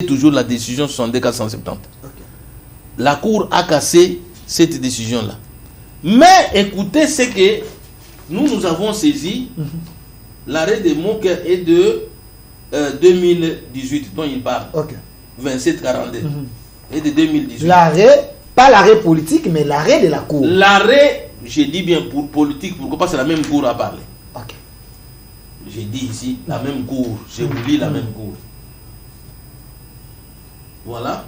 toujours la décision 62-470. Ok. La Cour a cassé cette décision-là. Mais écoutez ce que nous avons saisi. L'arrêt de Moquet est de 2018, dont il parle. Ok. 2742. Et de 2018. L'arrêt, pas l'arrêt politique, mais l'arrêt de la Cour. L'arrêt, je dis bien pour politique, pourquoi pas c'est la même Cour à parler. Ok. J'ai dit ici la même Cour. Je vous lis la même Cour. Voilà.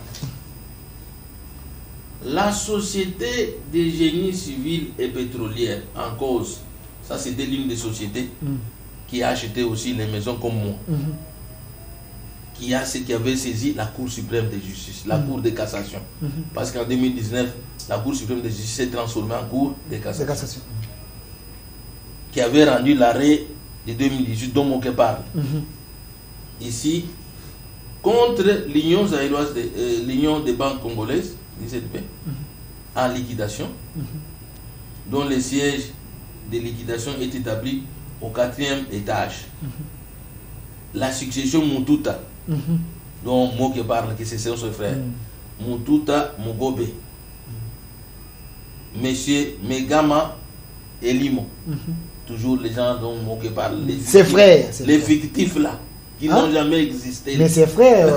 La société des génies civils et pétrolières en cause, ça c'était l'une des sociétés qui a acheté aussi les maisons comme moi, qui avait saisi la Cour suprême de justice, la Cour de cassation. Parce qu'en 2019, la Cour suprême de justice s'est transformée en Cour de cassation. Qui avait rendu l'arrêt de 2018 dont Moquet parle. Ici, contre l'Union zaïroise, l'Union des banques congolaises, l'IZB, en liquidation, dont le siège de liquidation est établi au 4e étage. La succession Mututa, dont Moquet parle, que c'est son frère, Mututa Mugobe, Monsieur Megama Elimo, toujours les gens dont Moquet parle, ses frères, les fictifs là, qui n'ont jamais existé. Mais ses frères,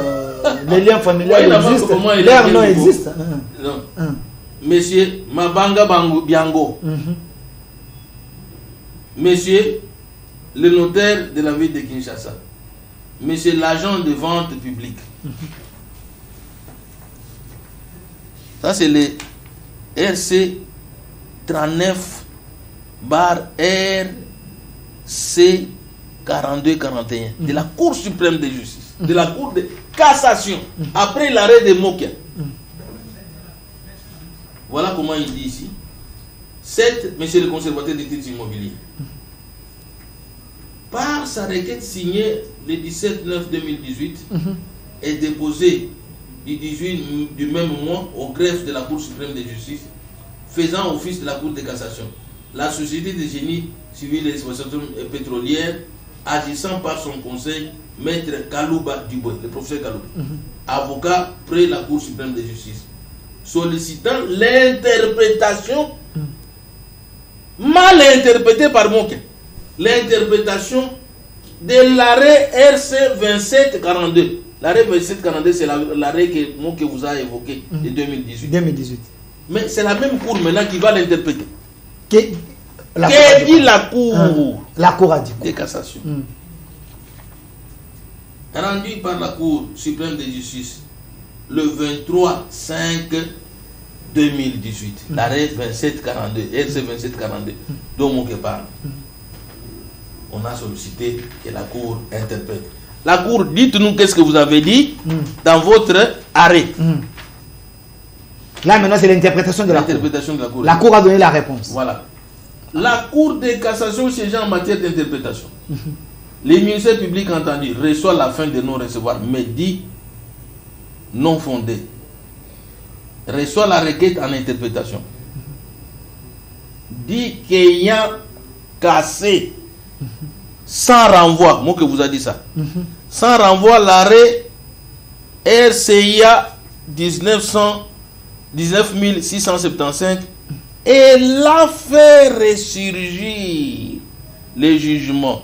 les liens familiaux existent, leur nom existe. Monsieur Mabanga Biango, Monsieur le notaire de la ville de Kinshasa, Monsieur l'agent de vente publique. Ça c'est le RC 39 bar RC 42-41 de la Cour suprême de justice, de la Cour de cassation, après l'arrêt de Moquet. Voilà comment il dit ici. 7, monsieur le conservateur des titres immobiliers, par sa requête signée le 17/9/2018 et déposée du 18 du même mois au greffe de la Cour suprême de justice, faisant office de la Cour de cassation, la société des génies civils et exploitations pétrolières, agissant par son conseil, maître Kalouba Dubois, le professeur Kalouba, avocat près la Cour suprême de justice, sollicitant l'interprétation mal interprétée par Moquet, l'interprétation de l'arrêt RC 2742. L'arrêt 2742, c'est l'arrêt que Moquet vous a évoqué de 2018. Mais c'est la même Cour maintenant qui va l'interpréter. Qu'est-ce dit la Cour? La Cour a dit de cassation. Rendu par la Cour suprême de justice le 23/5/2018. L'arrêt 2742, RC 2742, dont Moquet parle. On a sollicité que la Cour interprète. La Cour, dites-nous qu'est-ce que vous avez dit dans votre arrêt. Là maintenant c'est l'interprétation de la Cour. La Cour a donné la réponse. Voilà. La Cour de cassation siégeant en matière d'interprétation. Les ministères publics entendus reçoivent la fin de non-recevoir, mais dit non fondé. Reçoit la requête en interprétation. Dit qu'ayant cassé sans renvoi, moi que vous a dit ça, sans renvoi l'arrêt RCIA 19675 et l'a fait ressurgir les jugements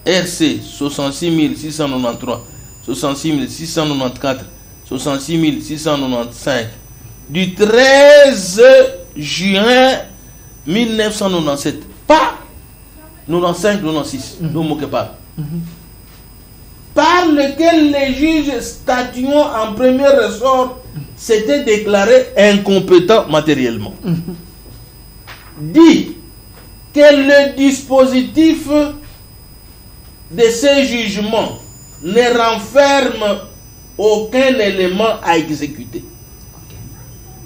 RC 66693, 66694, 66695 du 13 juin 1997, pas 95-96, nous moquons pas, par lequel les juges statuant en premier ressort s'étaient déclarés incompétents matériellement. Dit que le dispositif de ces jugements ne renferme aucun élément à exécuter.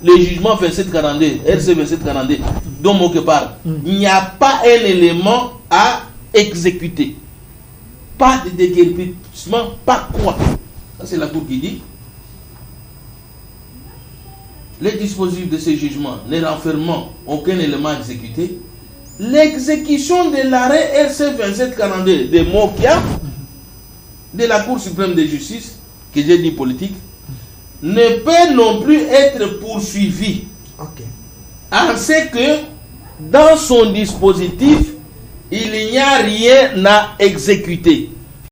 Le jugement 2742, RC 2742, dont Moquet parle, il n'y a pas un élément à exécuter. Pas de déguerpissement, pas quoi. Ça c'est la Cour qui dit. Le dispositif de ce jugement ne renfermant aucun élément à exécuter, l'exécution de l'arrêt RC 2742 de Moquet de la Cour suprême de justice que j'ai dit politique, ne peut non plus être poursuivi. Ok. En ce que dans son dispositif, il n'y a rien à exécuter.